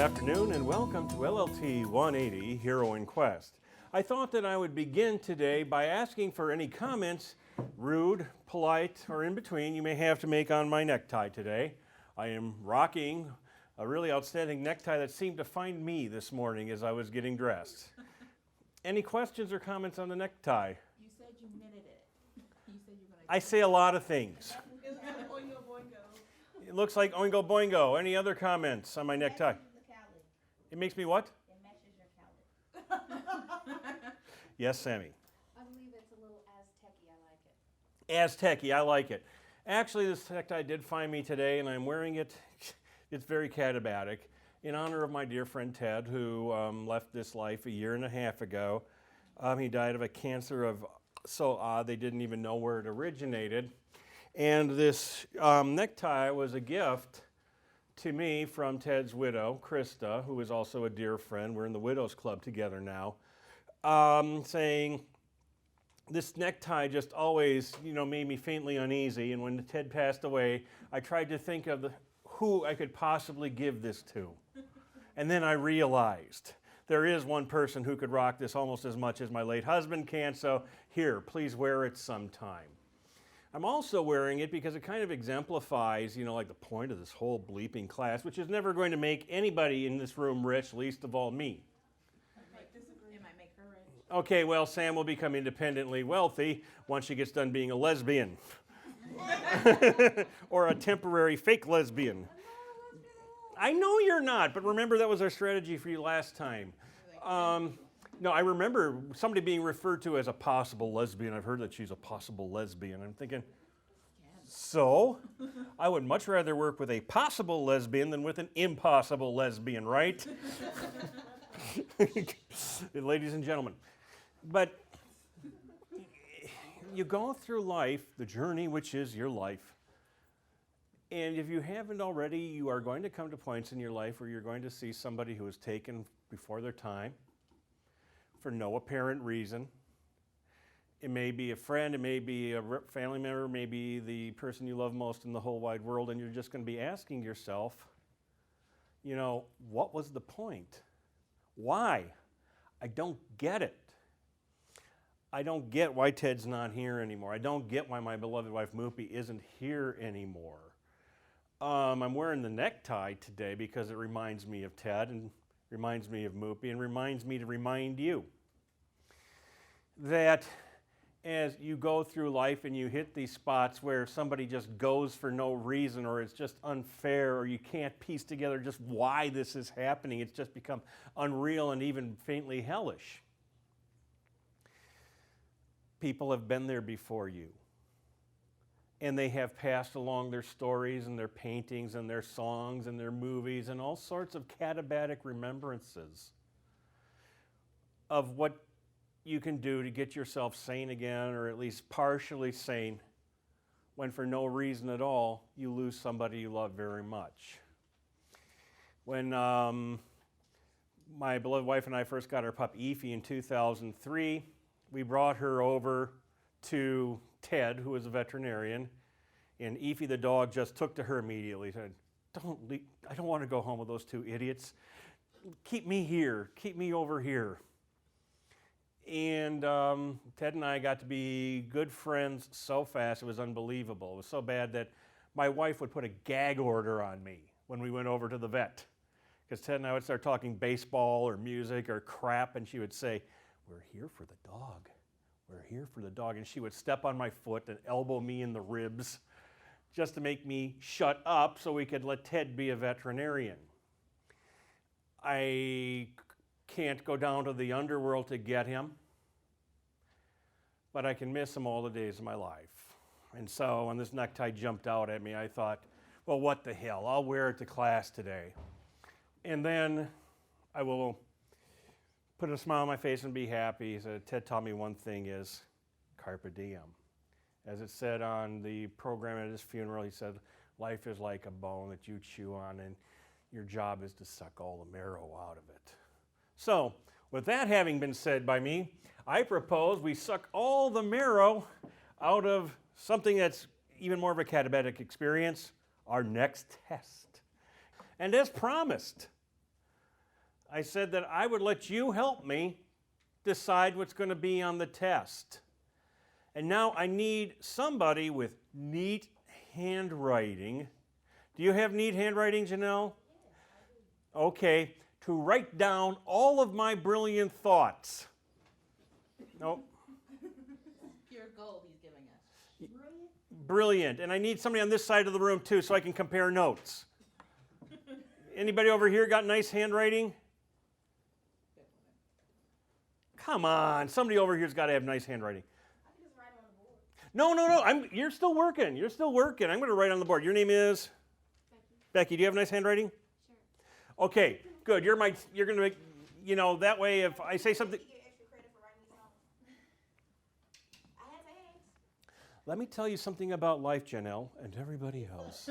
afternoon and welcome to LLT 180 Hero in Quest. I thought that I would begin today by asking for any comments, rude, polite, or in between, you may have to make on my necktie today. I am rocking a really outstanding necktie that seemed to find me this morning as I was getting dressed. Any questions or comments on the necktie? You said you knitted it. You said you're gonna. I say a lot of things. It looks like oingo boingo. It looks like oingo boingo. Any other comments on my necktie? It makes me what? It matches your palette. Yes, Sammy. I believe it's a little Aztec-y. I like it. Aztec-y, I like it. Actually, this necktie did find me today, and I'm wearing it. It's very catabatic in honor of my dear friend Ted, who left this life a year and a half ago. He died of a cancer of so odd they didn't even know where it originated. And this necktie was a gift to me from Ted's widow, Krista, who is also a dear friend. We're in the Widows Club together now, saying this necktie just always, made me faintly uneasy. And when Ted passed away, I tried to think of who I could possibly give this to. And then I realized there is one person who could rock this almost as much as my late husband can, so here, please wear it sometime. I'm also wearing it because it kind of exemplifies, like the point of this whole bleeping class, which is never going to make anybody in this room rich, least of all me. It might make her rich. Okay, well, Sam will become independently wealthy once she gets done being a lesbian. Or a temporary fake lesbian. I know you're not, but remember that was our strategy for you last time. No, I remember somebody being referred to as a possible lesbian. I've heard that she's a possible lesbian. I'm thinking, so? I would much rather work with a possible lesbian than with an impossible lesbian, right? Ladies and gentlemen. But you go through life, the journey which is your life, and if you haven't already, you are going to come to points in your life where you're going to see somebody who was taken before their time for no apparent reason. It may be a friend, it may be a family member, it may be the person you love most in the whole wide world, and you're just going to be asking yourself, what was the point? Why? I don't get it. I don't get why Ted's not here anymore. I don't get why my beloved wife Moopy isn't here anymore. I'm wearing the necktie today because it reminds me of Ted and reminds me of Moopy and reminds me to remind you that as you go through life and you hit these spots where somebody just goes for no reason or it's just unfair or you can't piece together just why this is happening, it's just become unreal and even faintly hellish. People have been there before you. And they have passed along their stories and their paintings and their songs and their movies and all sorts of catabatic remembrances of what you can do to get yourself sane again, or at least partially sane, when for no reason at all you lose somebody you love very much. When my beloved wife and I first got our pup Eefy in 2003, we brought her over to Ted, who was a veterinarian, and Eefy the dog just took to her immediately. Said, "Don't leave. I don't want to go home with those two idiots. Keep me here. Keep me over here." And Ted and I got to be good friends so fast, it was unbelievable. It was so bad that my wife would put a gag order on me when we went over to the vet. Because Ted and I would start talking baseball or music or crap, and she would say, "We're here for the dog. We're here for the dog." And she would step on my foot and elbow me in the ribs just to make me shut up so we could let Ted be a veterinarian. I can't go down to the underworld to get him, but I can miss him all the days of my life. And so when this necktie jumped out at me, I thought, well, what the hell? I'll wear it to class today. And then I will put a smile on my face and be happy. He said, Ted taught me one thing is carpe diem. As it said on the program at his funeral, he said, life is like a bone that you chew on and your job is to suck all the marrow out of it. So, with that having been said by me, I propose we suck all the marrow out of something that's even more of a catabatic experience, our next test. And as promised, I said that I would let you help me decide what's going to be on the test. And now I need somebody with neat handwriting. Do you have neat handwriting, Jenelle? Okay, to write down all of my brilliant thoughts. Nope. Pure gold he's giving us. Brilliant. And I need somebody on this side of the room too so I can compare notes. Anybody over here got nice handwriting? Come on, somebody over here's got to have nice handwriting. I can just write on the board. No. You're still working. You're still working. I'm going to write on the board. Your name is? Becky. Do you have nice handwriting? Sure. Okay, good. You're going to make, that way if I say something. You get extra credit for writing these songs. I had to ask. Let me tell you something about life, Jenelle, and everybody else.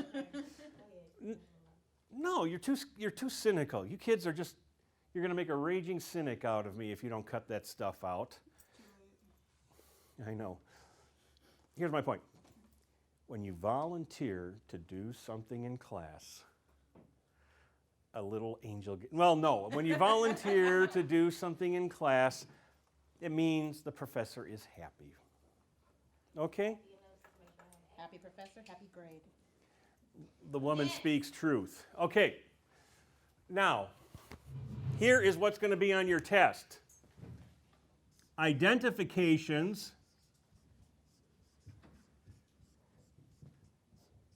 No, you're too cynical. You kids are just, you're going to make a raging cynic out of me if you don't cut that stuff out. I know. Here's my point. When you volunteer to do something in class, a little angel, when you volunteer to do something in class, it means the professor is happy. Okay? Happy professor, happy grade. The woman speaks truth. Okay. Now, here is what's going to be on your test. Identifications.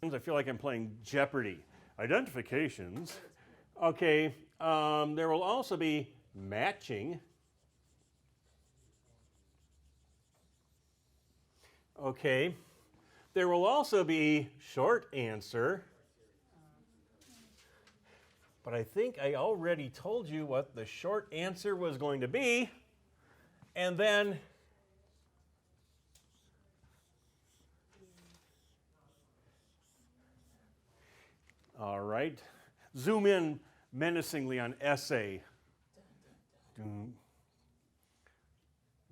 I feel like I'm playing Jeopardy. Identifications. Okay. There will also be matching. Okay. There will also be short answer. But I think I already told you what the short answer was going to be. And then all right. Zoom in menacingly on essay. Okay,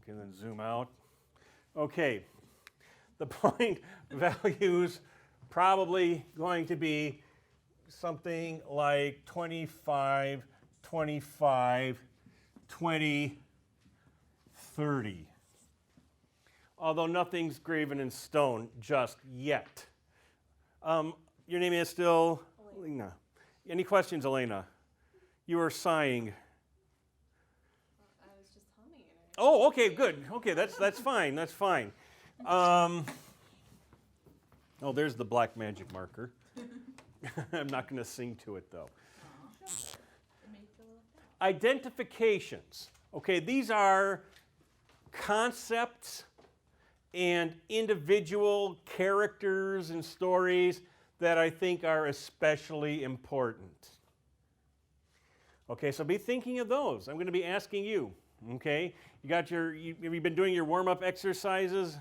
then zoom out. Okay. The point value's probably going to be something like 25, 25, 20, 30. Although nothing's graven in stone just yet. Your name is still Elena. Any questions, Elena? You were sighing. I was just humming it. Oh, okay, good. Okay, that's fine. That's fine. Oh, there's the black magic marker. I'm not going to sing to it, though. Identifications. Okay, these are concepts and individual characters and stories that I think are especially important. Okay, so be thinking of those. I'm going to be asking you. Okay, have you been doing your warm-up exercises?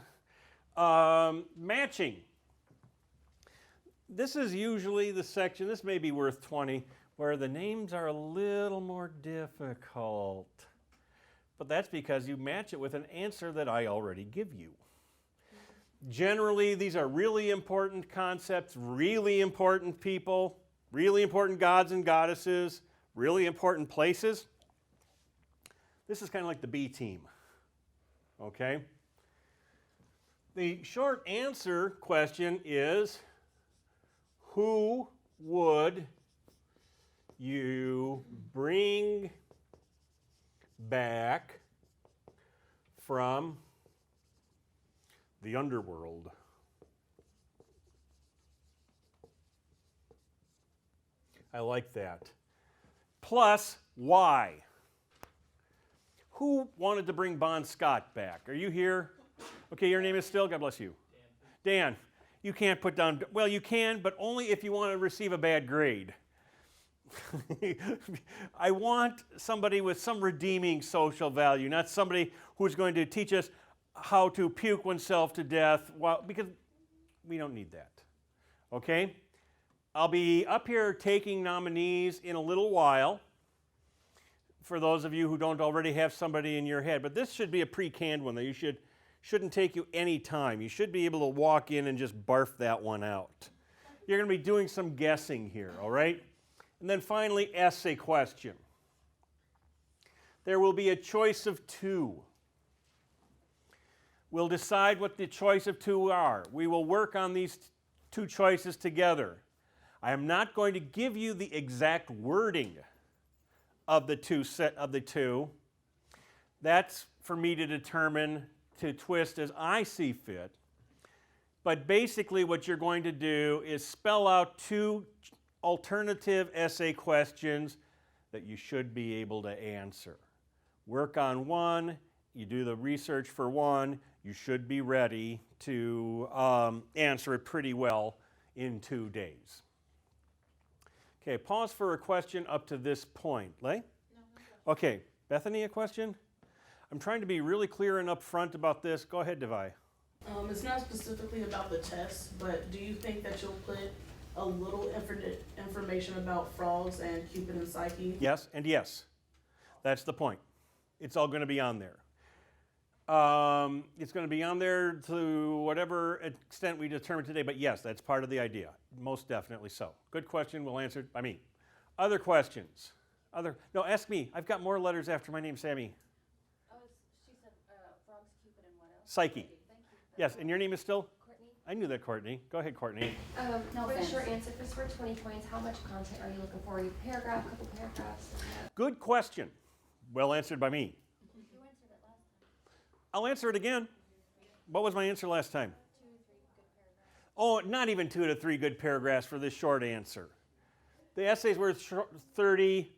Matching. This is usually the section, this may be worth 20, where the names are a little more difficult. But that's because you match it with an answer that I already give you. Generally, these are really important concepts, really important people, really important gods and goddesses, really important places. This is kind of like the B team. Okay? The short answer question is, who would you bring back from the underworld? I like that. Plus, why? Who wanted to bring Bon Scott back? Are you here? Okay, your name is still? God bless you. Dan. You can't put down, well, you can, but only if you want to receive a bad grade. I want somebody with some redeeming social value, not somebody who's going to teach us how to puke oneself to death, because we don't need that. Okay? I'll be up here taking nominees in a little while, for those of you who don't already have somebody in your head. But this should be a pre-canned one that shouldn't take you any time. You should be able to walk in and just barf that one out. You're going to be doing some guessing here, all right? And then finally, essay question. there will be a choice of two. We'll decide what the choice of two are. We will work on these two choices together. I am not going to give you the exact wording of the two. That's for me to determine, to twist as I see fit. But basically what you're going to do is spell out two alternative essay questions that you should be able to answer. Work on one, you do the research for one, you should be ready to answer it pretty well in 2 days. Okay, pause for a question up to this point. Lay? No. Okay, Bethany, a question? I'm trying to be really clear and upfront about this. Go ahead, Devi. It's not specifically about the test, but do you think that you'll put a little information about frogs and Cupid and Psyche? Yes, and yes. That's the point. It's all going to be on there. It's going to be on there to whatever extent we determine today, but yes, that's part of the idea. Most definitely so. Good question. We'll answer it by me. Other questions? No, ask me. I've got more letters after my name, Sammy. Oh, she said frogs, Cupid, and what else? Psyche. Thank you. Yes, and your name is still? Courtney. I knew that, Courtney. Go ahead, Courtney. No For the offense. short answer, for 20 points, how much content are you looking for? Are you paragraph, couple paragraphs? Good question. Well answered by me. You answered it last time. I'll answer it again. What was my answer last time? 2 to 3 good paragraphs. Oh, not even 2 to 3 good paragraphs for this short answer. The essay's worth 30.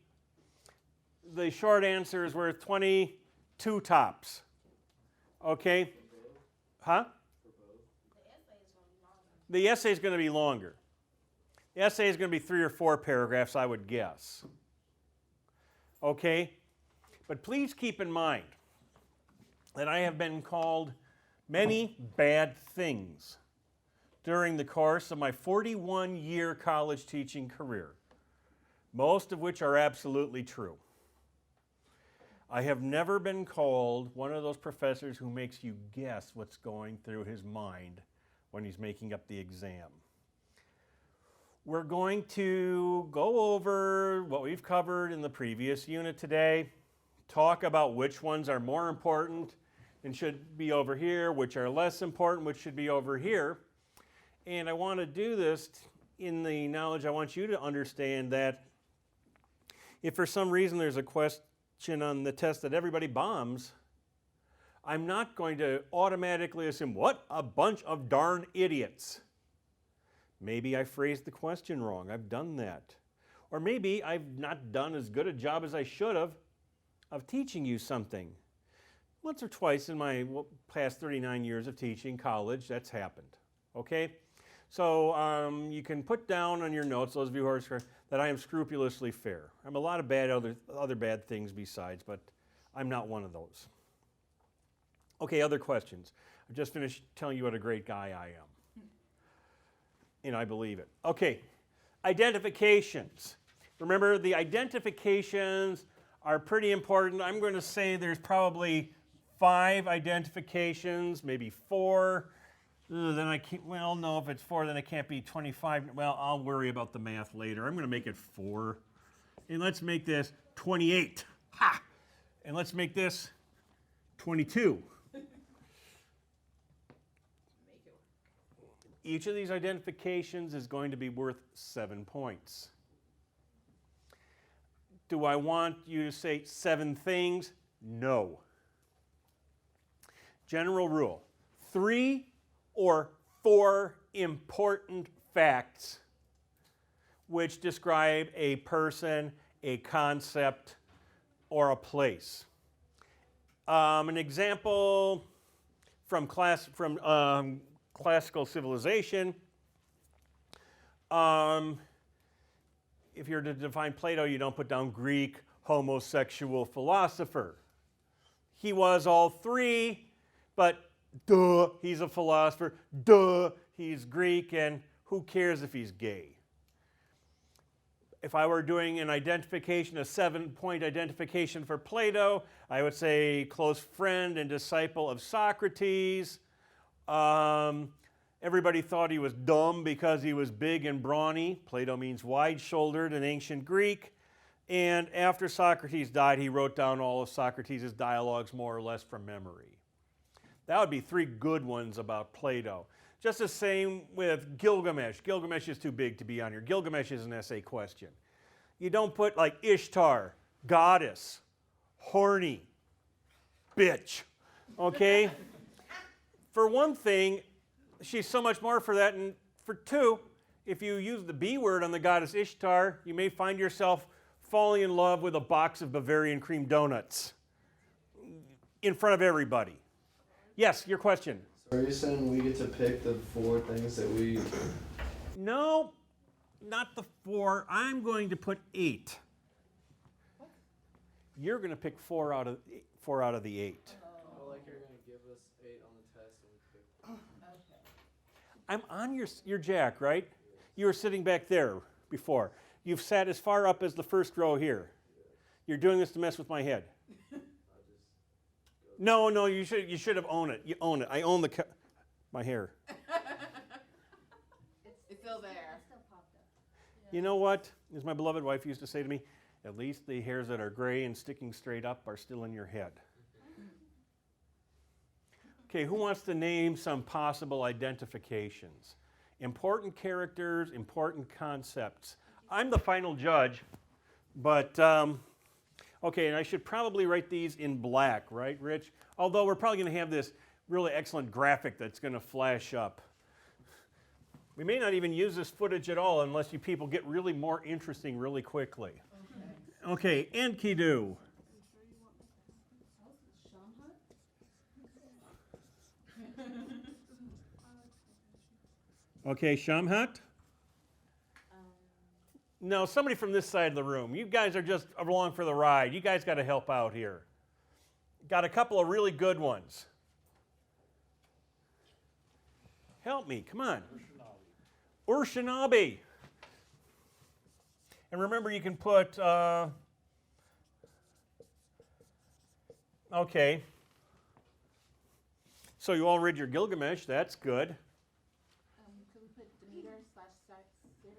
The short answer is worth 22 tops. Okay? Huh? The essay is going to be longer. The essay is going to be 3 or 4 paragraphs, I would guess. Okay? But please keep in mind that I have been called many bad things during the course of my 41-year college teaching career, most of which are absolutely true. I have never been called one of those professors who makes you guess what's going through his mind when he's making up the exam. We're going to go over what we've covered in the previous unit today, talk about which ones are more important and should be over here, which are less important, which should be over here. And I want to do this in the knowledge I want you to understand that if for some reason there's a question on the test that everybody bombs, I'm not going to automatically assume, what a bunch of darn idiots. Maybe I phrased the question wrong. I've done that. Or maybe I've not done as good a job as I should have of teaching you something. Once or twice in my past 39 years of teaching college, that's happened. Okay? So you can put down on your notes, those of you who are that I am scrupulously fair. I'm a lot of other bad things besides, but I'm not one of those. Okay, other questions. I just finished telling you what a great guy I am. And I believe it. Okay, identifications. Remember, the identifications are pretty important. I'm going to say there's probably 5 identifications, maybe 4. Then I can't, well, no, if it's 4, then it can't be 25. Well, I'll worry about the math later. I'm going to make it 4. And let's make this 28. Ha! And let's make this 22. Each of these identifications is going to be worth 7 points. Do I want you to say 7 things? No. General rule. 3 or 4 important facts which describe a person, a concept, or a place. An example from classical civilization. If you're to define Plato, you don't put down Greek homosexual philosopher. He was all 3, but duh, he's a philosopher. Duh, he's Greek, and who cares if he's gay? If I were doing an identification, a 7-point identification for Plato, I would say close friend and disciple of Socrates. Everybody thought he was dumb because he was big and brawny. Plato means wide-shouldered in ancient Greek. And after Socrates died, he wrote down all of Socrates' dialogues more or less from memory. That would be 3 good ones about Plato. Just the same with Gilgamesh. Gilgamesh is too big to be on here. Gilgamesh is an essay question. You don't put like Ishtar, goddess, horny, bitch, okay? For one thing, she's so much more for that. And for 2, if you use the B word on the goddess Ishtar, you may find yourself falling in love with a box of Bavarian cream donuts in front of everybody. Yes, your question. So are you saying we get to pick the 4 things that we... No, not the 4. I'm going to put 8. You're going to pick 4 out of the 8. Oh, like you're going to give us 8 on the test and we pick... I'm on your jack, right? You were sitting back there before. You've sat as far up as the first row here. You're doing this to mess with my head. No, you should have owned it. You own it. I own my hair. It's still there. It still popped up. You know what? As my beloved wife used to say to me, at least the hairs that are gray and sticking straight up are still in your head. Okay, who wants to name some possible identifications? Important characters, important concepts. I'm the final judge, but okay, and I should probably write these in black, right, Rich? Although we're probably going to have this really excellent graphic that's going to flash up. We may not even use this footage at all unless you people get really more interesting really quickly. Okay, Enkidu. Okay, Shamhat? No, somebody from this side of the room. You guys are just along for the ride. You guys got to help out here. Got a couple of really good ones. Help me, come on. Urshanabi. And remember, you can put, okay. So you all read your Gilgamesh, that's good. Could we put Demeter / Ceres?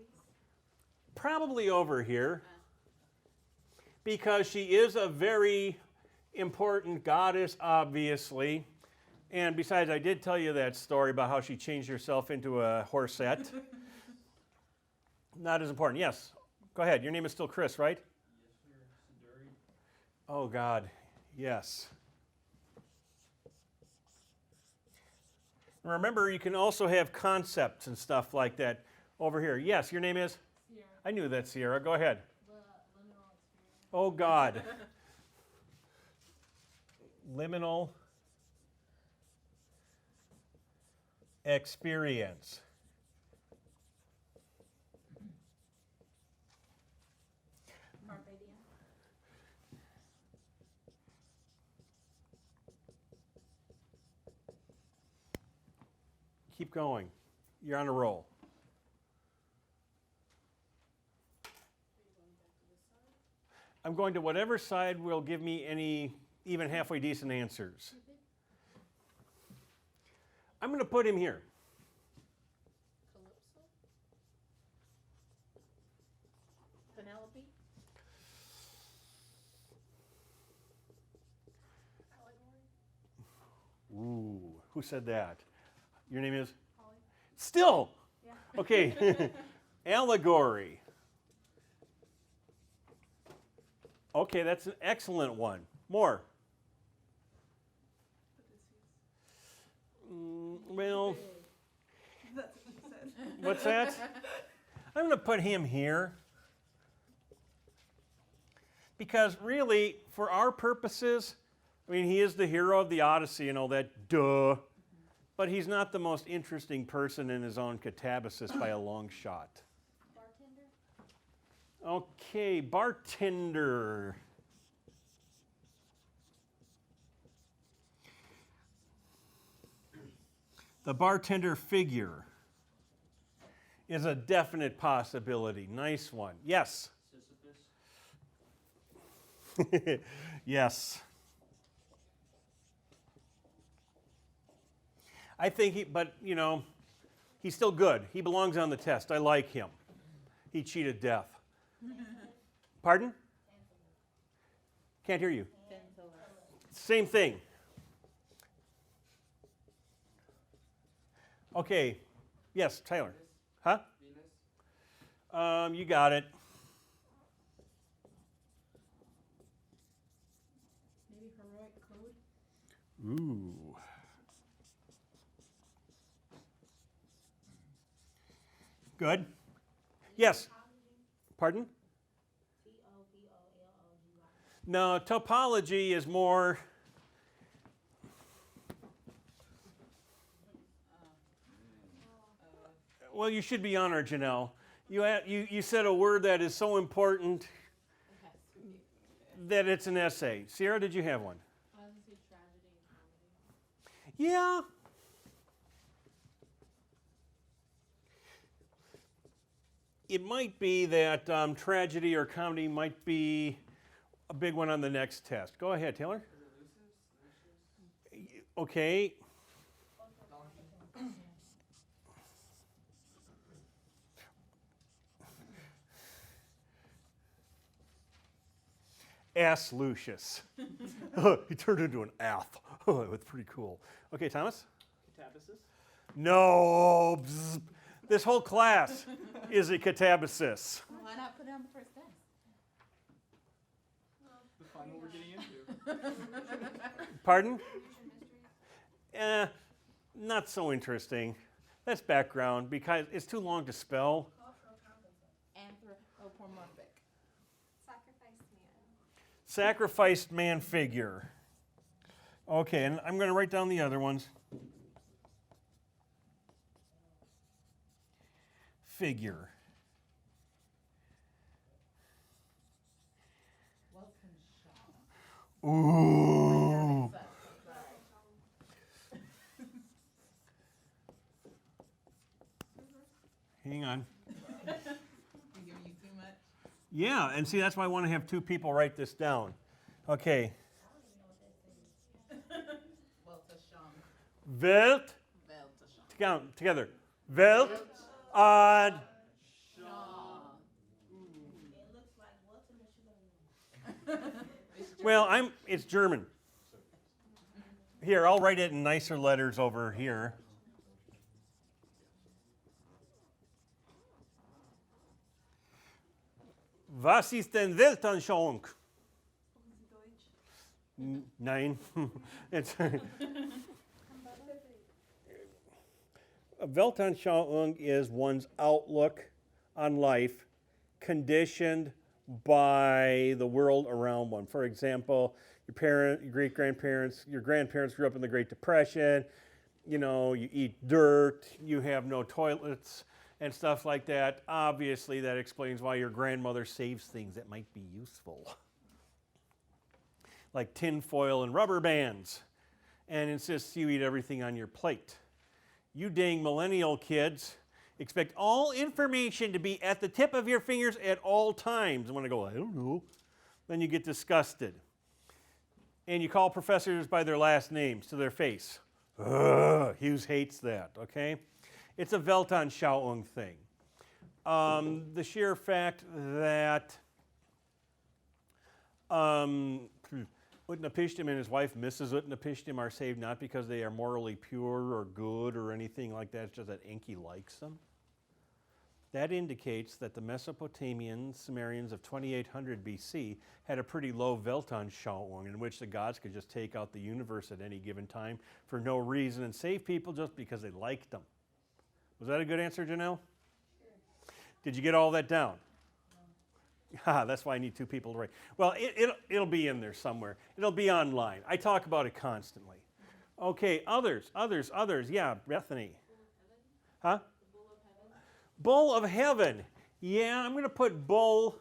Probably over here, because she is a very important goddess, obviously. And besides, I did tell you that story about how she changed herself into a horsette. Not as important. Yes, go ahead. Your name is still Chris, right? Yes, sir. Siduri. Oh, God, yes. Remember, you can also have concepts and stuff like that over here. Yes, your name is? Sierra. I knew that, Sierra. Go ahead. The liminal experience. Oh, God. Liminal experience. Carpe diem. Keep going. You're on a roll. I'm going to whatever side will give me any even halfway decent answers. I'm going to put him here. Calypso? Penelope? Ooh, who said that? Your name is? Holly. Still? Yeah. Okay. Allegory. Okay, that's an excellent one. More. Well, That's what she said. what's that? I'm going to put him here. Because really, for our purposes, I mean, he is the hero of the Odyssey and all that, duh. But he's not the most interesting person in his own catabasis by a long shot. Bartender? Okay, bartender. The bartender figure is a definite possibility. Nice one. Yes? Sisyphus. Yes. I think but you know, he's still good. He belongs on the test. I like him. He cheated death. Pardon? Can't hear you. Peninsula. Same thing. Okay. Yes, Tyler. Huh? Venus. You got it. Maybe heroic code? Ooh. Good. Yes. Pardon? No, topology is more. Well, you should be honored, Jenelle. You said a word that is so important that it's an essay. Sierra, did you have one? I was gonna say tragedy and comedy. Yeah. It might be that tragedy or comedy might be a big one on the next test. Go ahead, Taylor. Okay. Ass Lucius. He turned into an ath. Oh, that was pretty cool. Okay, Thomas? Catabasis. No. Bzz. This whole class is a catabasis. Why not put it on the first test? Define what we're getting into. Pardon? Not so interesting. That's background because it's too long to spell. Anthropomorphic. Sacrificed man figure. Okay, and I'm going to write down the other ones. Figure. Ooh. Hang on. You giving you too much? Yeah, and see, that's why I want to have two people write this down. Okay. Weltasham. Welt. Weltasham. Together. Welt. Ad. It looks like what's in the Well, it's German. Here, I'll write it in nicer letters over here. Was ist denn Weltanschauung? Nein. It's a Weltanschauung is one's outlook on life conditioned by the world around one. For example, your great-grandparents, your grandparents grew up in the Great Depression. You know, you eat dirt, you have no toilets and stuff like that. Obviously, that explains why your grandmother saves things that might be useful, like tin foil and rubber bands, and insists you eat everything on your plate. You dang millennial kids expect all information to be at the tip of your fingers at all times. And when I go, I don't know, then you get disgusted. And you call professors by their last names to their face. Ugh, Hughes hates that, okay? It's a Weltanschauung thing. The sheer fact that Utnapishtim and his wife, Mrs. Utnapishtim, are saved not because they are morally pure or good or anything like that, it's just that Enki likes them. That indicates that the Mesopotamian Sumerians of 2800 BC had a pretty low Weltanschauung in which the gods could just take out the universe at any given time for no reason and save people just because they liked them. Was that a good answer, Jenelle? Sure. Did you get all that down? No. That's why I need two people to write. Well, it'll be in there somewhere. It'll be online. I talk about it constantly. Okay, others. Yeah, Bethany. Huh? Bull of heaven. Yeah, I'm going to put bull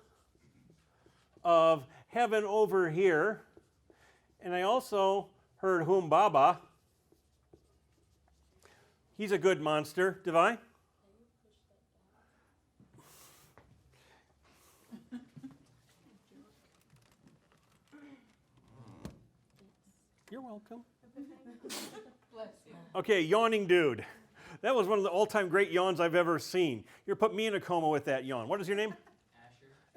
of heaven over here. And I also heard Humbaba. He's a good monster. Did I? You're welcome. Bless you. Okay, yawning dude. That was one of the all-time great yawns I've ever seen. You put me in a coma with that yawn. What is your name?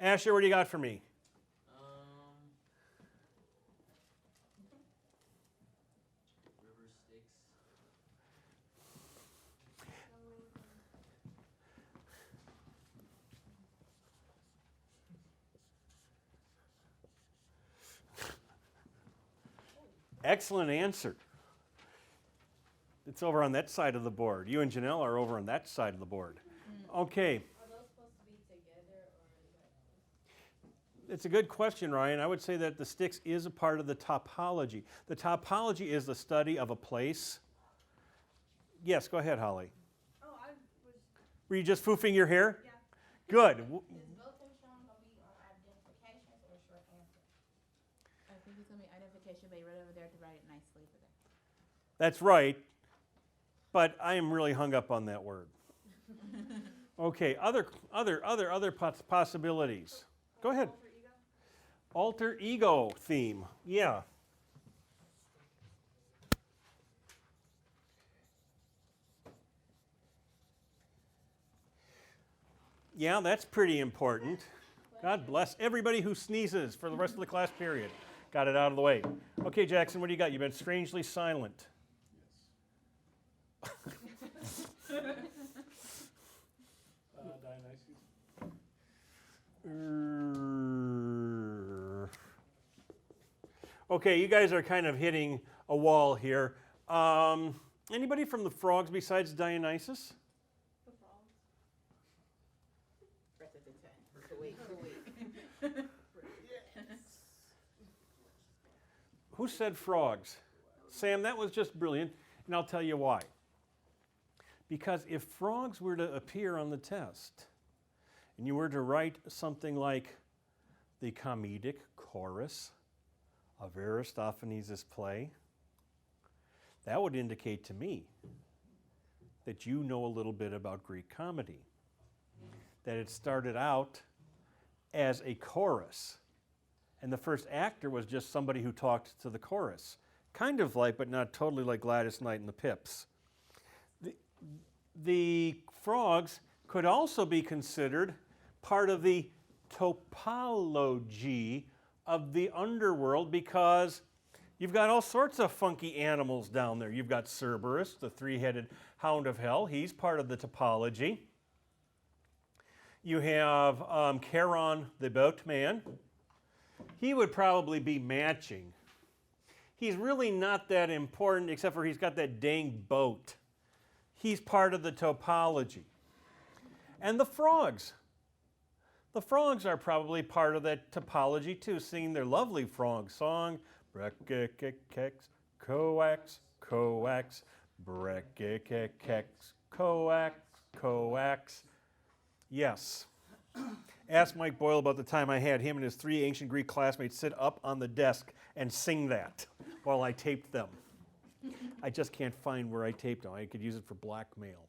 Asher. Asher, what do you got for me? sticks. Excellent answer. It's over on that side of the board. You and Jenelle are over on that side of the board. Okay. Are those supposed to be together or is that? It's a good question, Ryan. I would say that the sticks is a part of the topology. The topology is the study of a place. Yes, go ahead, Holly. Oh, I was, Were you just foofing your hair? Yeah. Good. is Vocation gonna be on identifications or short answer? I think it's gonna be identification, but right over there to write it nicely for them. That's right. But I am really hung up on that word. Okay, other possibilities. Go ahead. Alter ego theme. Yeah. Yeah, that's pretty important. God bless everybody who sneezes for the rest of the class period. Got it out of the way. Okay, Jackson, what do you got? You've been strangely silent. Dionysus. Okay, you guys are kind of hitting a wall here. Anybody from the frogs besides Dionysus? The frogs. Rest of the 10. Who said frogs? Sam, that was just brilliant, and I'll tell you why. Because if frogs were to appear on the test, and you were to write something like the comedic chorus of Aristophanes' play, that would indicate to me that you know a little bit about Greek comedy. That it started out as a chorus, and the first actor was just somebody who talked to the chorus. Kind of like, but not totally like Gladys Knight and the Pips. The frogs could also be considered part of the topology of the underworld because you've got all sorts of funky animals down there. You've got Cerberus, the three-headed hound of hell. He's part of the topology. You have Charon, the boatman. He would probably be matching. He's really not that important except for he's got that dang boat. He's part of the topology. And the frogs. The frogs are probably part of that topology too, singing their lovely frog song. Brekkekekex, coax, coax, brekkekekex, coax, coax. Yes. Ask Mike Boyle about the time I had him and his 3 ancient Greek classmates sit up on the desk and sing that while I taped them. I just can't find where I taped them. I could use it for blackmail.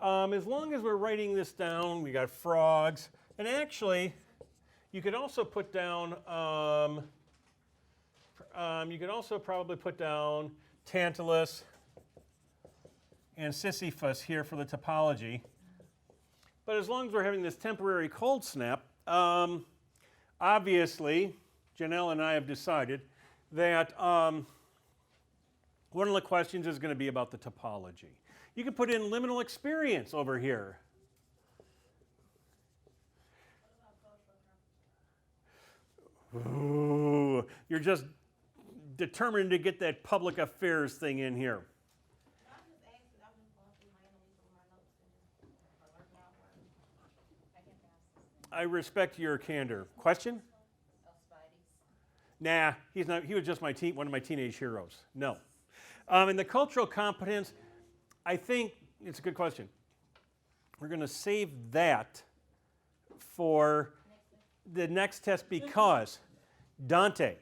As long as we're writing this down, we got frogs. And actually, you could also put down, you could also probably put down Tantalus and Sisyphus here for the topology. But as long as we're having this temporary cold snap, obviously, Jenelle and I have decided that one of the questions is going to be about the topology. You can put in liminal experience over here. Ooh, you're just determined to get that public affairs thing in here. I was just asking, I was just going through my enemies with my notes and just working out words. I can pass this thing. I respect your candor. Question? Oh, Spidey's. Nah, he's not. He was just one of my teenage heroes. No. And the cultural competence, I think it's a good question. We're going to save that for the next test because Dante,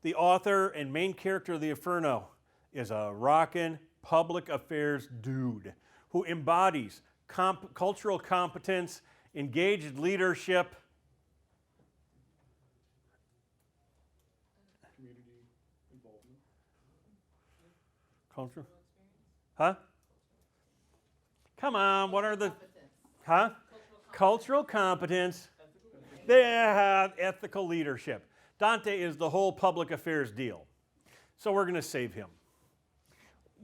the author and main character of the Inferno, is a rockin' public affairs dude who embodies cultural competence, engaged leadership. Community involvement. Cultural? Huh? Come on, what are the... Competence. Huh? Cultural competence. They have ethical leadership. Dante is the whole public affairs deal. So we're going to save him.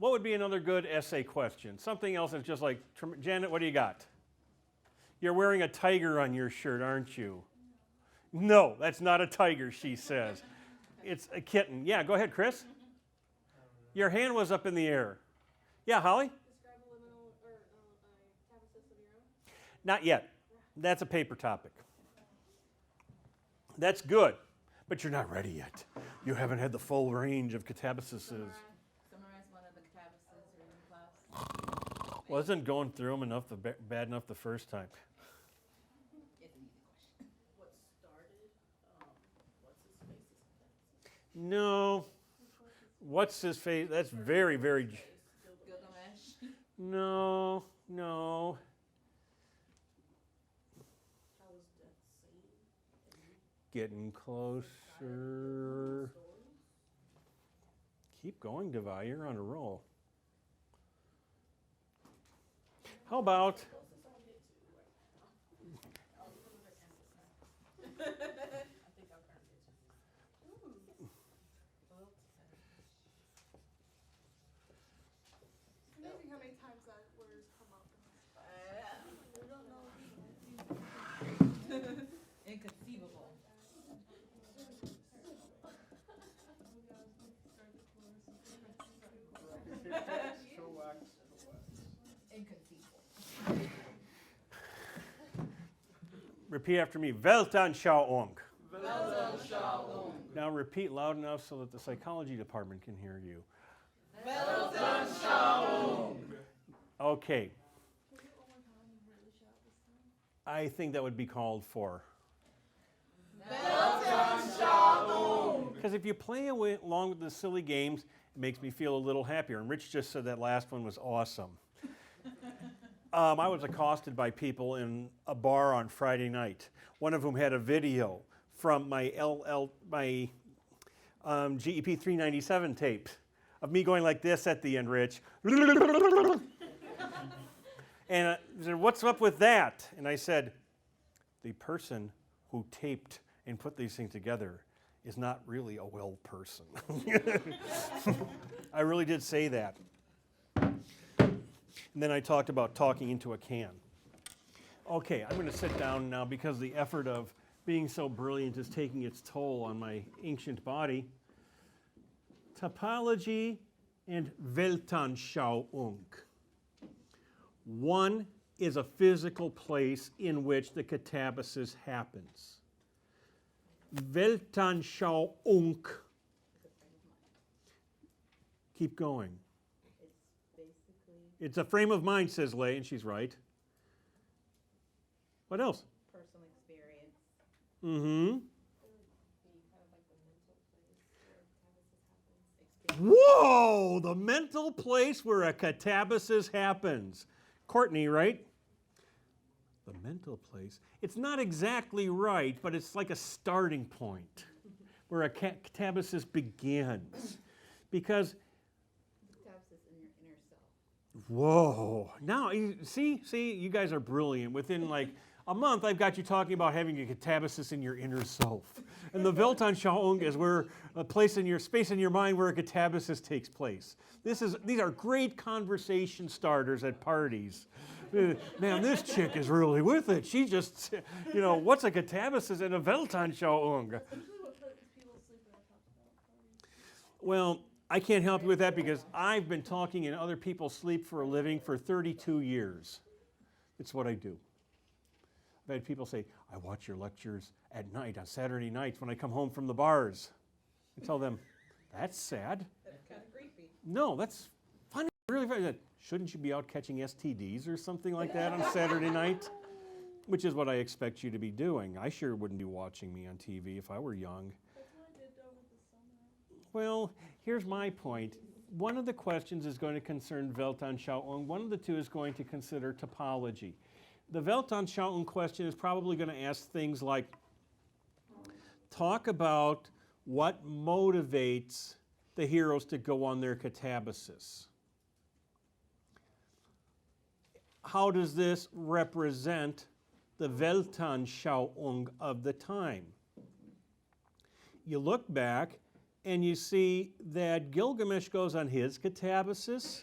What would be another good essay question? Something else that's just like, Janet, what do you got? You're wearing a tiger on your shirt, aren't you? No, that's not a tiger, she says. It's a kitten. Yeah, go ahead, Chris. Your hand was up in the air. Yeah, Holly? Describe a liminal or a catabasis of your own. Not yet. That's a paper topic. That's good, but you're not ready yet. You haven't had the full range of catabases. Summarize one of the catabasis or in class. Wasn't going through them enough bad enough the first time. It's an easy question. What started, what's his face? No. What's his face? That's very, very. Gilgamesh. No. How was death seen? Getting closer. Keep going, Devi. You're on a roll. How about It's amazing how many times that word has come up. Inconceivable. Inconceivable. repeat after me? Weltanschauung. Now repeat loud enough so that the psychology department can hear you. Okay. I think that would be called for. Because if you play along with the silly games, it makes me feel a little happier. And Rich just said that last one was awesome. I was accosted by people in a bar on Friday night, one of whom had a video from my GEP 397 tape of me going like this at the end, Rich. And he said, what's up with that? And I said, the person who taped and put these things together is not really a well person. I really did say that. And then I talked about talking into a can. Okay, I'm going to sit down now because the effort of being so brilliant is taking its toll on my ancient body. Topology and Weltanschauung. One is a physical place in which the catabasis happens. Weltanschauung. Keep going. It's a frame of mind, says Lay, and she's right. What else? Personal experience. Mm-hmm. Experience. Whoa! The mental place where a catabasis happens. Courtney, right? The mental place. It's not exactly right, but it's like a starting point where a catabasis begins. Because Catabasis in your inner self. whoa. Now, see, you guys are brilliant. Within like a month, I've got you talking about having a catabasis in your inner self. And the Weltanschauung is where a place in your space in your mind where a catabasis takes place. These are great conversation starters at parties. Man, this chick is really with it. She just, what's a catabasis and a Weltanschauung? Well, I can't help you with that because I've been talking in other people's sleep for a living for 32 years. It's what I do. I've had people say, I watch your lectures at night, on Saturday nights when I come home from the bars. I tell them, that's sad. That's kind of creepy. No, that's funny, really funny. Shouldn't you be out catching STDs or something like that on Saturday night? Which is what I expect you to be doing. I sure wouldn't be watching me on TV if I were young. Well, here's my point. One of the questions is going to concern Weltanschauung. One of the two is going to consider topology. The Weltanschauung question is probably going to ask things like, talk about what motivates the heroes to go on their catabasis. How does this represent the Weltanschauung of the time? You look back And you see that Gilgamesh goes on his catabasis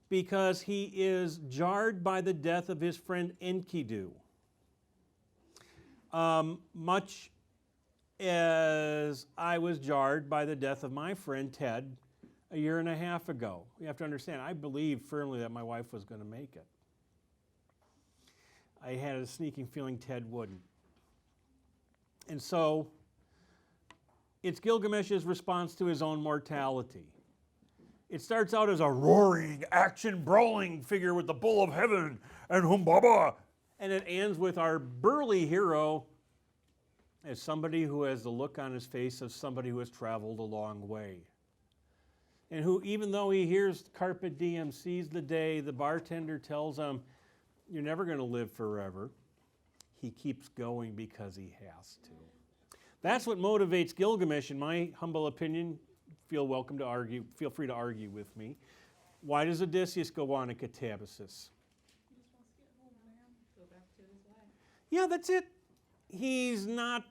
because he is jarred by the death of his friend Enkidu. Much as I was jarred by the death of my friend Ted a year and a half ago. You have to understand, I believed firmly that my wife was going to make it. I had a sneaking feeling Ted wouldn't. And so, it's Gilgamesh's response to his own mortality. It starts out as a roaring, action-brawling figure with the bull of heaven and humbaba. And it ends with our burly hero as somebody who has the look on his face of somebody who has traveled a long way. And who, even though he hears Carpe Diem, sees the day, the bartender tells him, you're never going to live forever. He keeps going because he has to. That's what motivates Gilgamesh, in my humble opinion. Feel welcome to argue. Feel free to argue with me. Why does Odysseus go on a catabasis? Go back to his wife. Yeah, that's it. He's not,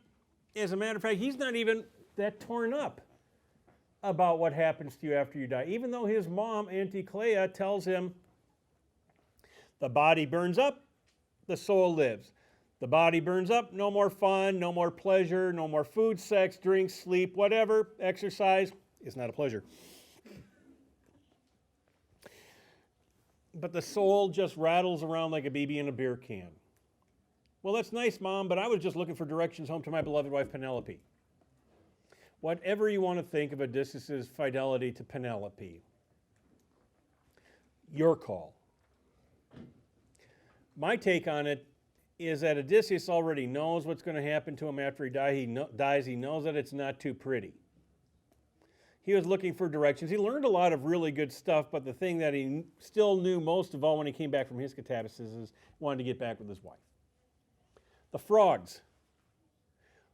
as a matter of fact, he's not even that torn up about what happens to you after you die. Even though his mom, Anticlea, tells him, the body burns up, the soul lives. The body burns up, no more fun, no more pleasure, no more food, sex, drink, sleep, whatever, exercise. It's not a pleasure. But the soul just rattles around like a baby in a beer can. Well, that's nice, Mom, but I was just looking for directions home to my beloved wife, Penelope. Whatever you want to think of Odysseus' fidelity to Penelope, your call. My take on it is that Odysseus already knows what's going to happen to him after he dies. He knows that it's not too pretty. He was looking for directions. He learned a lot of really good stuff, but the thing that he still knew most of all when he came back from his catabasis is he wanted to get back with his wife. The frogs.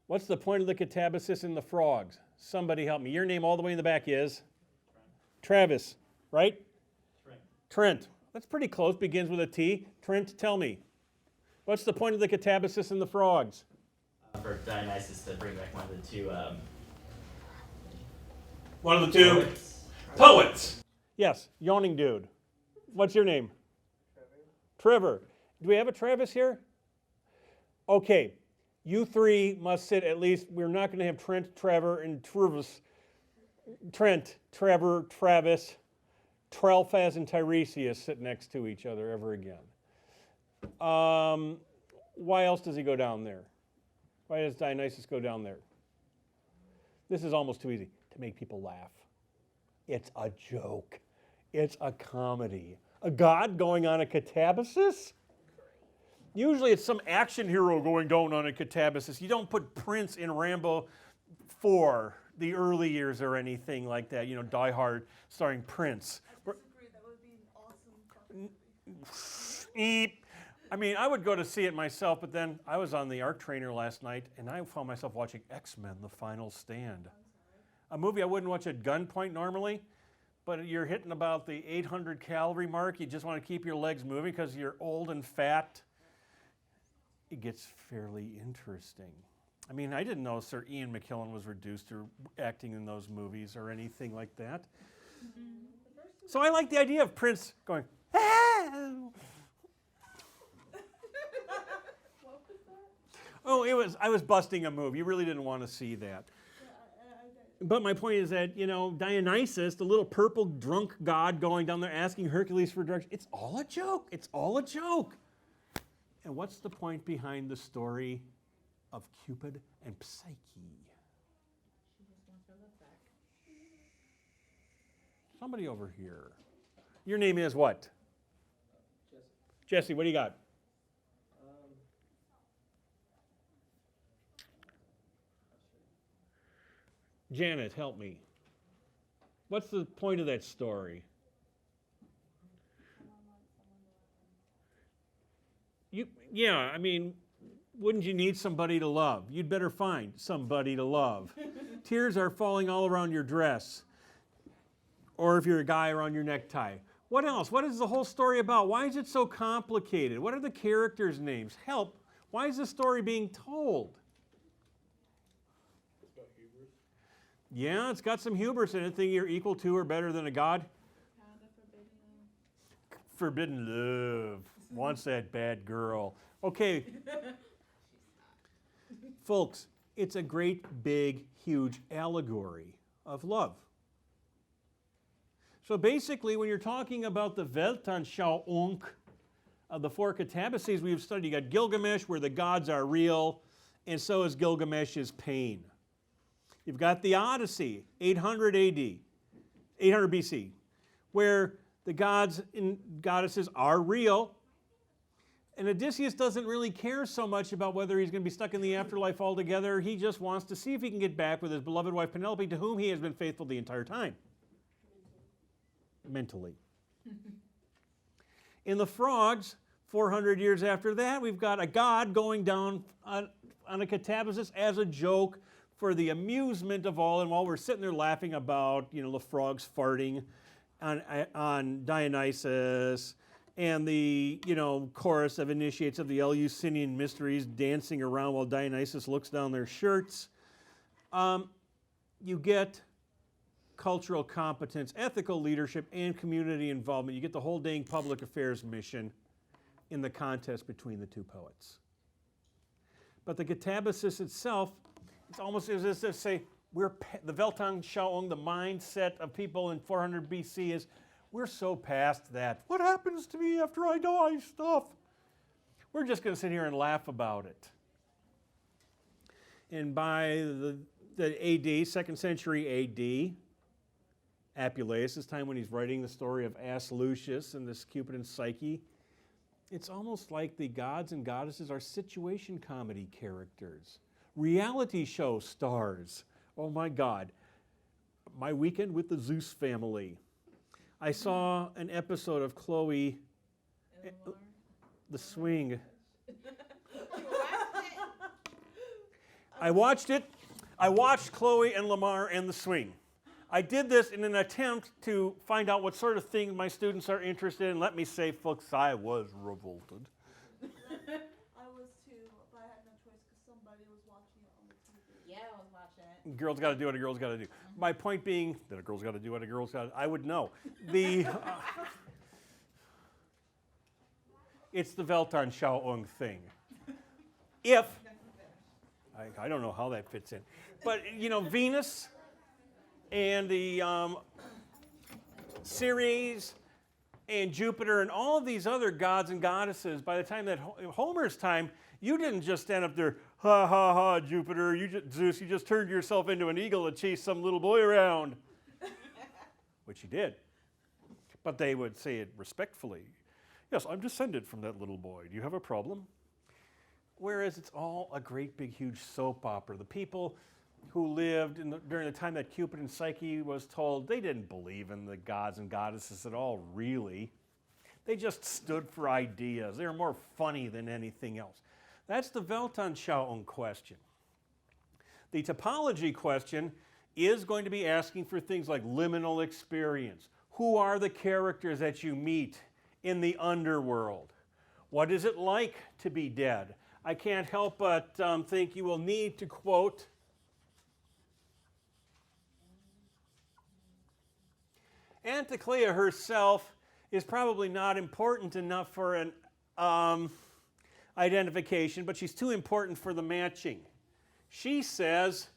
What's the point of the catabasis in the frogs? Somebody help me. Your name all the way in the back is? Travis, right? Trent. That's pretty close. Begins with a T. Trent, tell me. What's the point of the catabasis in the frogs? For Dionysus to bring back one of the two One of the two poets. Yes, yawning dude. What's your name? Trevor. Do we have a Travis here? Okay, you three must sit at least. We're not going to have Trent, Trevor, and Travis. Trent, Trevor, Travis, Trelfaz, and Tiresias sit next to each other ever again. Why else does he go down there? Why does Dionysus go down there? This is almost too easy. To make people laugh. It's a joke. It's a comedy. A god going on a catabasis? Usually it's some action hero going down on a catabasis. You don't put Prince in Rambo 4, the early years or anything like that. You know, Die Hard starring Prince. I disagree. That would be an awesome comedy. Eep. I mean, I would go to see it myself, but then I was on the ARC trainer last night, and I found myself watching X-Men: The Final Stand. A movie I wouldn't watch at gunpoint normally, but you're hitting about the 800 calorie mark. You just want to keep your legs moving because you're old and fat. It gets fairly interesting. I mean, I didn't know Sir Ian McKellen was reduced to acting in those movies or anything like that. So I like the idea of Prince going, ah! Oh, I was busting a move. You really didn't want to see that. But my point is that, you know, Dionysus, the little purple drunk god going down there asking Hercules for direction, it's all a joke. It's all a joke. And what's the point behind the story of Cupid and Psyche? She just wants her love back. Somebody over here. Your name is what? Jesse, what do you got? Janet, help me. What's the point of that story? Yeah, I mean, wouldn't you need somebody to love? You'd better find somebody to love. Tears are falling all around your dress. Or if you're a guy, around your necktie. What else? What is the whole story about? Why is it so complicated? What are the characters' names? Help. Why is the story being told? Yeah, it's got some hubris in it, thinking you're equal to or better than a god. Kind of forbidden. Forbidden love. Wants that bad girl. Okay. Folks, it's a great, big, huge allegory of love. So basically, when you're talking about the Weltanschauung of the four catabases we've studied, you got Gilgamesh, where the gods are real, and so is Gilgamesh's pain. You've got the Odyssey, 800 AD, 800 BC, where the gods and goddesses are real, and Odysseus doesn't really care so much about whether he's going to be stuck in the afterlife altogether. He just wants to see if he can get back with his beloved wife Penelope, to whom he has been faithful the entire time. Mentally. In the frogs, 400 years after that, we've got a god going down on a catabasis as a joke for the amusement of all, and while we're sitting there laughing about, the frogs farting on Dionysus, and the, chorus of initiates of the Eleusinian mysteries dancing around while Dionysus looks down their shirts, you get cultural competence, ethical leadership, and community involvement. You get the whole dang public affairs mission in the contest between the two poets. But the catabasis itself, it's almost as if say, the Weltanschauung, the mindset of people in 400 BC is, we're so past that. What happens to me after I die stuff? We're just going to sit here and laugh about it. And by the AD, 2nd century AD, Apuleius' time when he's writing the story of Ass Lucius and this Cupid and Psyche, it's almost like the gods and goddesses are situation comedy characters, reality show stars. Oh my God. My Weekend with the Zeus Family. I saw an episode of Chloe, The Swing. I watched it. I watched Chloe and Lamar and The Swing. I did this in an attempt to find out what sort of things my students are interested in. Let me say, folks, I was revolted. I was too, but I had no choice because somebody was watching it on the TV. Yeah, I was watching it. Girls got to do what a girl's got to do. My point being that a girl's got to do what a girl's got to do. I would know. It's the Weltanschauung thing. If, I don't know how that fits in, but, Venus and the Ceres and Jupiter and all of these other gods and goddesses, by the time that Homer's time, you didn't just stand up there, ha ha ha, Jupiter, Zeus, you just turned yourself into an eagle to chase some little boy around. Which he did. But they would say it respectfully. Yes, I'm descended from that little boy. Do you have a problem? Whereas it's all a great big huge soap opera. The people who lived during the time that Cupid and Psyche was told, they didn't believe in the gods and goddesses at all, really. They just stood for ideas. They were more funny than anything else. That's the Weltanschauung question. The topology question is going to be asking for things like liminal experience. Who are the characters that you meet in the underworld? What is it like to be dead? I can't help but think you will need to quote Anticlea herself is probably not important enough for an identification, but she's too important for the matching. She says,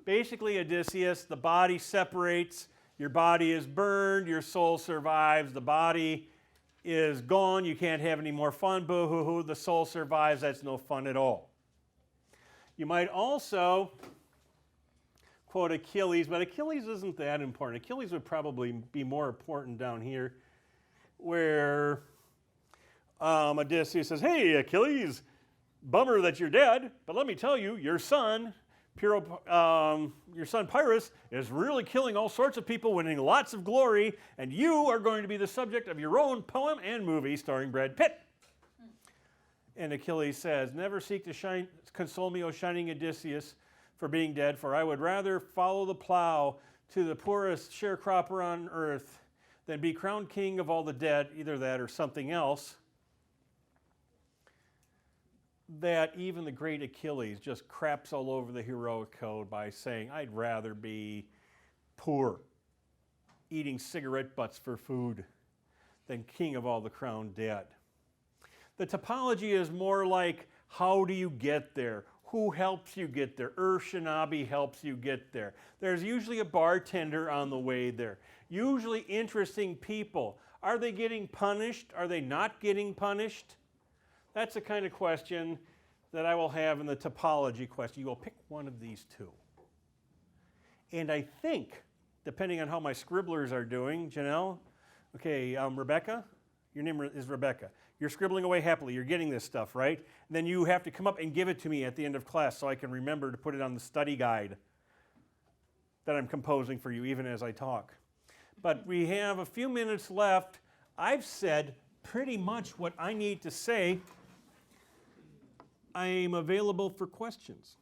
basically, Odysseus, the body separates, your body is burned, your soul survives, the body is gone, you can't have any more fun, boo-hoo-hoo, the soul survives, that's no fun at all. You might also quote Achilles, but Achilles isn't that important. Achilles would probably be more important down here, where Odysseus says, hey, Achilles, bummer that you're dead, but let me tell you, your son Pyrrhus is really killing all sorts of people, winning lots of glory, and you are going to be the subject of your own poem and movie starring Brad Pitt. And Achilles says, never seek to console me, O shining Odysseus, for being dead, for I would rather follow the plow to the poorest sharecropper on earth than be crowned king of all the dead, either that or something else. That even the great Achilles just craps all over the heroic code by saying, I'd rather be poor, eating cigarette butts for food, than king of all the crowned dead. The topology is more like, how do you get there? Who helps you get there? Shinabi helps you get there. There's usually a bartender on the way there. Usually interesting people. Are they getting punished? Are they not getting punished? That's the kind of question that I will have in the topology question. You will pick one of these two. And I think, depending on how my scribblers are doing, Jenelle, okay, Rebecca, your name is Rebecca. You're scribbling away happily. You're getting this stuff, right? And then you have to come up and give it to me at the end of class so I can remember to put it on the study guide that I'm composing for you even as I talk. But we have a few minutes left. I've said pretty much what I need to say. I'm available for questions.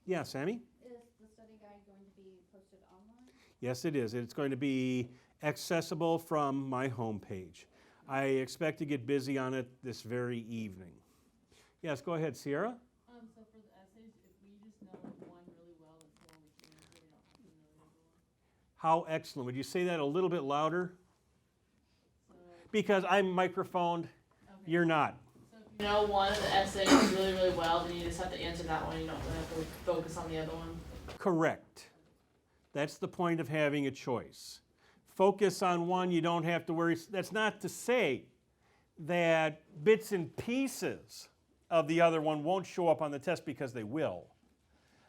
Yeah, Sammy? Is the study guide going to be posted online? Yes, it is. It's going to be accessible from my homepage. I expect to get busy on it this very evening. Yes, go ahead, Sierra. So for the essays, if we just know one really well, that's the one we can answer, we don't have to know the other one. How excellent. Would you say that a little bit louder? So, Because I'm microphoned, you're not. So if you know one of the essays really, really well, then you just have to answer that one. You don't really have to focus on the other one. Correct. That's the point of having a choice. Focus on one, you don't have to worry. That's not to say that bits and pieces of the other one won't show up on the test, because they will.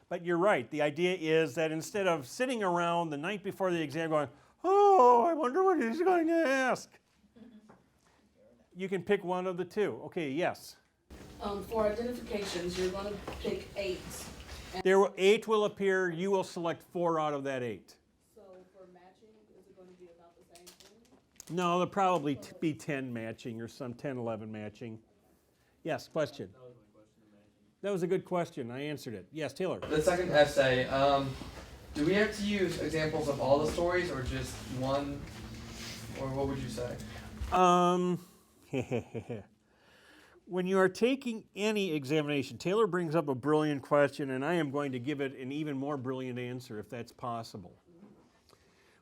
But you're right. The idea is that instead of sitting around the night before the exam going, oh, I wonder what he's going to ask, you can pick one of the two. Okay, yes. For identifications, you're going to pick 8. Eight will appear. You will select 4 out of that 8. so for matching, is it going to be about the same thing? No, there'll probably be 10 matching or some 10, 11 matching. Yes, question. That was my question, imagine. That was a good question. I answered it. Yes, Taylor. The second essay, do we have to use examples of all the stories or just one, or what would you say? When you are taking any examination, Taylor brings up a brilliant question, and I am going to give it an even more brilliant answer if that's possible.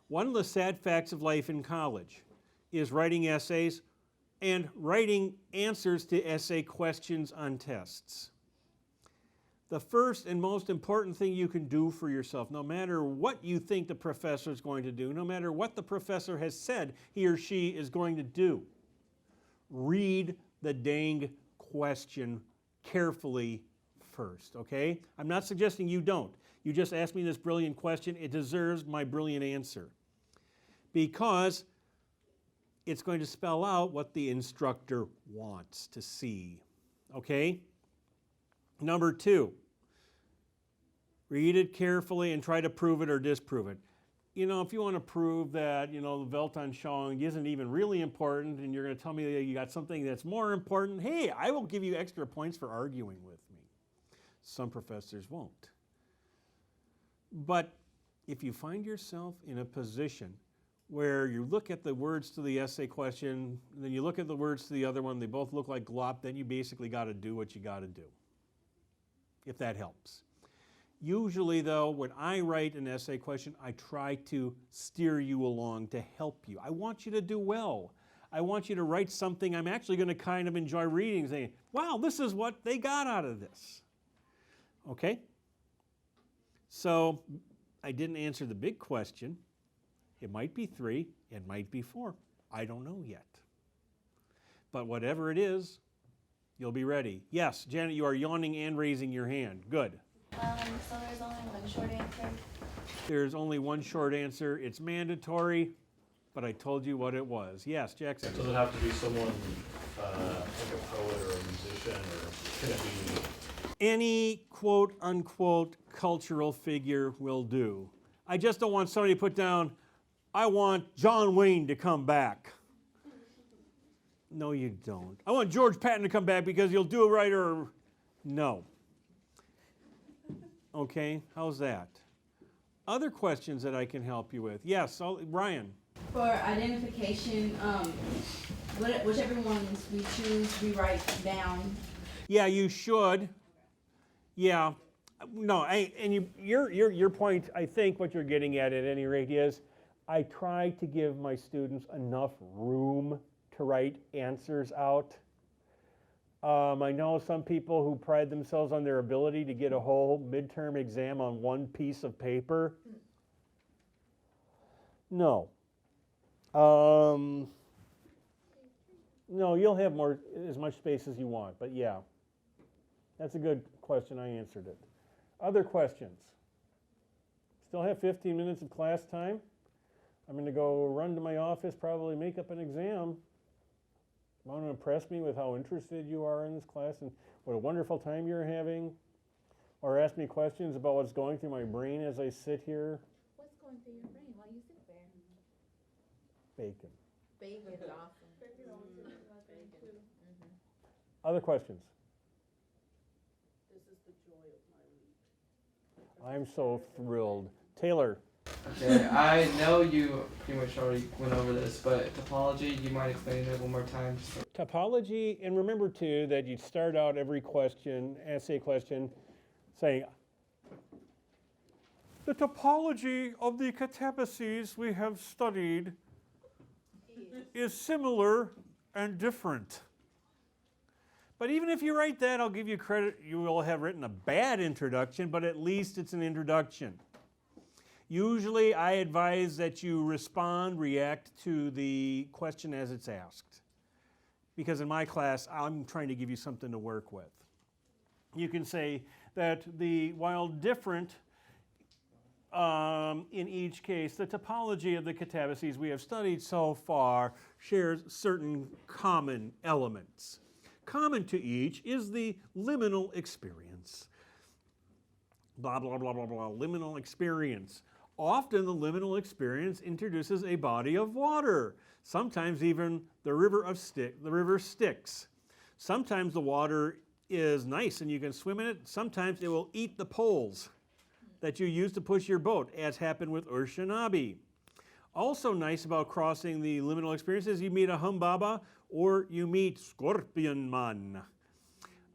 One of the sad facts of life in college is writing essays and writing answers to essay questions on tests. The first and most important thing you can do for yourself, no matter what you think the professor is going to do, no matter what the professor has said he or she is going to do, read the dang question carefully first, okay? I'm not suggesting you don't. You just asked me this brilliant question. It deserves my brilliant answer, because it's going to spell out what the instructor wants to see, okay? Number 2, read it carefully and try to prove it or disprove it. You know, if you want to prove that, the Weltanschauung isn't even really important, and you're going to tell me that you got something that's more important, hey, I will give you extra points for arguing with me. Some professors won't. But if you find yourself in a position where you look at the words to the essay question, and then you look at the words to the other one, they both look like glop, then you basically got to do what you got to do, if that helps. Usually, though, when I write an essay question, I try to steer you along to help you. I want you to do well. I want you to write something I'm actually going to kind of enjoy reading, saying, wow, this is what they got out of this. Okay? So I didn't answer the big question. It might be 3, it might be 4. I don't know yet. But whatever it is, you'll be ready. Yes, Janet, you are yawning and raising your hand. Good. So there's only one short answer. There's only one short answer. It's mandatory, but I told you what it was. Yes, Jackson. Does it have to be someone like a poet or a musician, or can it be? Any quote unquote cultural figure will do. I just don't want somebody to put down, I want John Wayne to come back. No, you don't. I want George Patton to come back because he'll do it right, or no. Okay, how's that? Other questions that I can help you with? Yes, Ryan. For identification, whichever ones we choose, we write down. Yeah, you should. Yeah, No, your point, I think what you're getting at any rate is, I try to give my students enough room to write answers out. I know some people who pride themselves on their ability to get a whole midterm exam on one piece of paper. No. No, you'll have as much space as you want, but yeah. That's a good question, I answered it. Other questions? Still have 15 minutes of class time. I'm gonna go run to my office, probably make up an exam. Want to impress me with how interested you are in this class and what a wonderful time you're having? Or ask me questions about what's going through my brain as I sit here? What's going through your brain while you sit there? Bacon. Bacon's awesome. Other questions? This is the joy of my week. I'm so thrilled. Taylor. Okay, I know you pretty much already went over this, but topology, do you mind explaining it one more time? Topology, and remember too that you start out every question, essay question, saying, the topology of the catabases we have studied is similar and different. But even if you write that, I'll give you credit, you will have written a bad introduction, but at least it's an introduction. Usually I advise that you react to the question as it's asked. Because in my class, I'm trying to give you something to work with. You can say that while different in each case, the topology of the catabases we have studied so far shares certain common elements. Common to each is the liminal experience. Blah, blah, blah, blah, blah, liminal experience. Often the liminal experience introduces a body of water, sometimes even the river Styx. Sometimes the water is nice and you can swim in it. Sometimes it will eat the poles that you use to push your boat, as happened with Urshanabi. Also nice about crossing the liminal experience is you meet a humbaba or you meet Scorpion Man.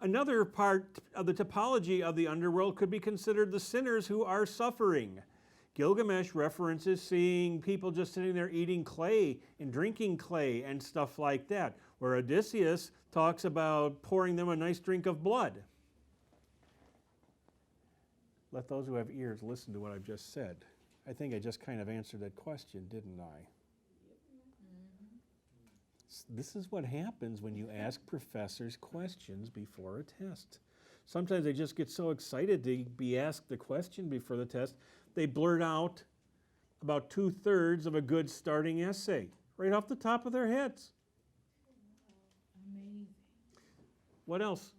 Another part of the topology of the underworld could be considered the sinners who are suffering. Gilgamesh references seeing people just sitting there eating clay and drinking clay and stuff like that, where Odysseus talks about pouring them a nice drink of blood. Let those who have ears listen to what I've just said. I think I just kind of answered that question, didn't I? This is what happens when you ask professors questions before a test. Sometimes they just get so excited to be asked the question before the test, they blurt out about 2/3 of a good starting essay, right off the top of their heads. Amazing. What else?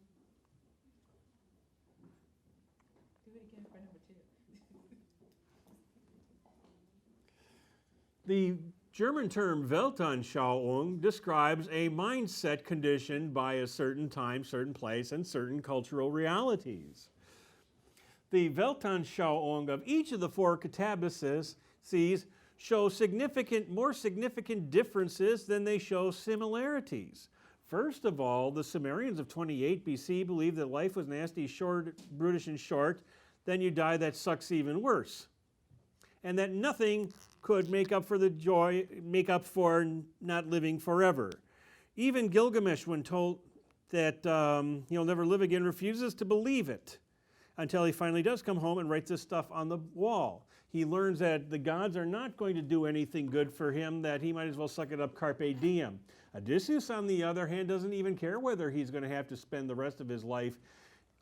Do it again for number 2. The German term Weltanschauung describes a mindset conditioned by a certain time, certain place, and certain cultural realities. The Weltanschauung of each of the 4 catabases show more significant differences than they show similarities. First of all, the Sumerians of 28 BC believed that life was nasty, short, brutish, and short. Then you die, that sucks even worse. And that nothing could make up for not living forever. Even Gilgamesh, when told that he'll never live again, refuses to believe it until he finally does come home and writes this stuff on the wall. He learns that the gods are not going to do anything good for him, that he might as well suck it up carpe diem. Odysseus, on the other hand, doesn't even care whether he's going to have to spend the rest of his life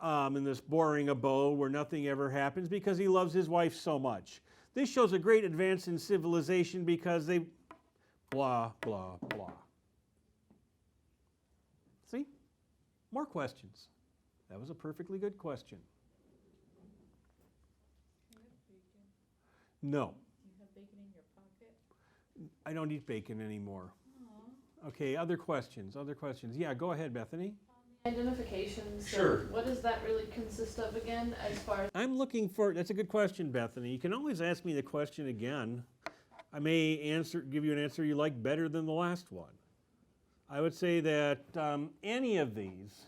in this boring abode where nothing ever happens because he loves his wife so much. This shows a great advance in civilization because they blah, blah, blah. See? More questions. That was a perfectly good question. No. You have bacon in your pocket? I don't eat bacon anymore. Okay, other questions? Yeah, go ahead, Bethany. Identification, so Sure. what does that really consist of again, as far as? I'm looking for, that's a good question, Bethany. You can always ask me the question again. I may give you an answer you like better than the last one. I would say that any of these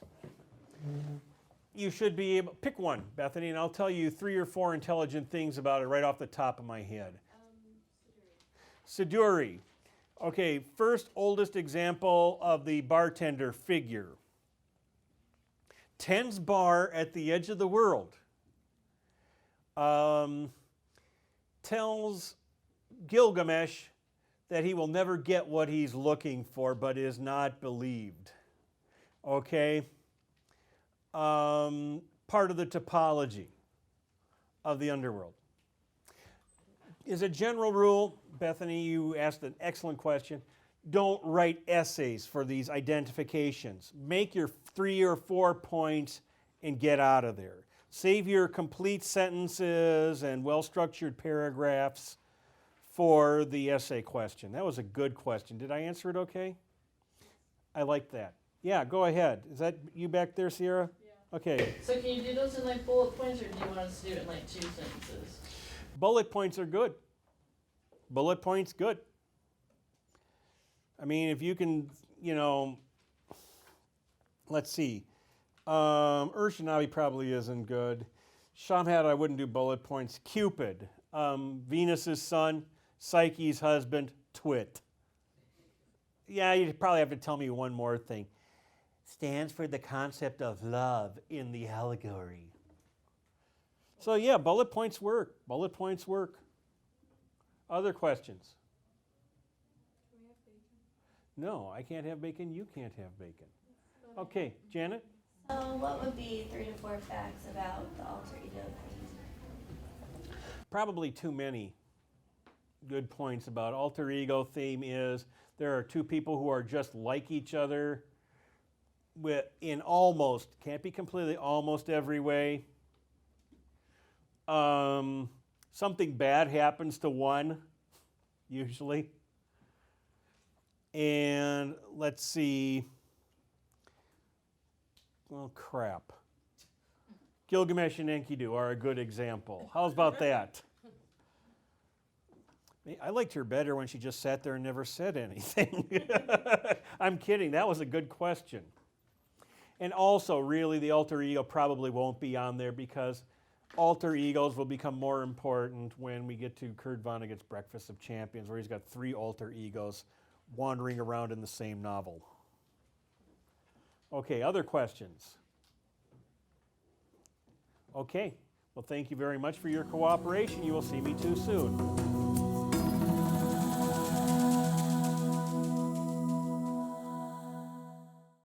you should be able, pick one, Bethany, and I'll tell you 3 or 4 intelligent things about it right off the top of my head. Siduri. Okay, first oldest example of the bartender figure. Tends bar at the edge of the world. Tells Gilgamesh that he will never get what he's looking for, but is not believed. Okay? Part of the topology of the underworld. As a general rule, Bethany, you asked an excellent question. Don't write essays for these identifications. Make your 3 or 4 points and get out of there. Save your complete sentences and well-structured paragraphs for the essay question. That was a good question. Did I answer it okay? I like that. Yeah, go ahead. Is that you back there, Sierra? Yeah. Okay. So can you do those in like bullet points, or do you want us to do it in like 2 sentences? Bullet points are good. Bullet points, good. I mean, if you can, let's see. Urshanabi probably isn't good. Shamhat, I wouldn't do bullet points. Cupid, Venus's son, Psyche's husband, twit. Yeah, you probably have to tell me one more thing. Stands for the concept of love in the allegory. So yeah, bullet points work. Bullet points work. Other questions? Can we have bacon? No, I can't have bacon. You can't have bacon. Okay, Janet? So what would be 3 to 4 facts about the alter ego theme? Probably too many good points about alter ego theme is there are 2 people who are just like each other in almost, can't be completely, almost every way. Something bad happens to one, usually. And let's see. Oh, crap. Gilgamesh and Enkidu are a good example. How's about that? I liked her better when she just sat there and never said anything. I'm kidding. That was a good question. And also, really, the alter ego probably won't be on there because alter egos will become more important when we get to Kurt Vonnegut's Breakfast of Champions, where he's got 3 alter egos wandering around in the same novel. Okay, other questions? Okay, well, thank you very much for your cooperation. You will see me too soon.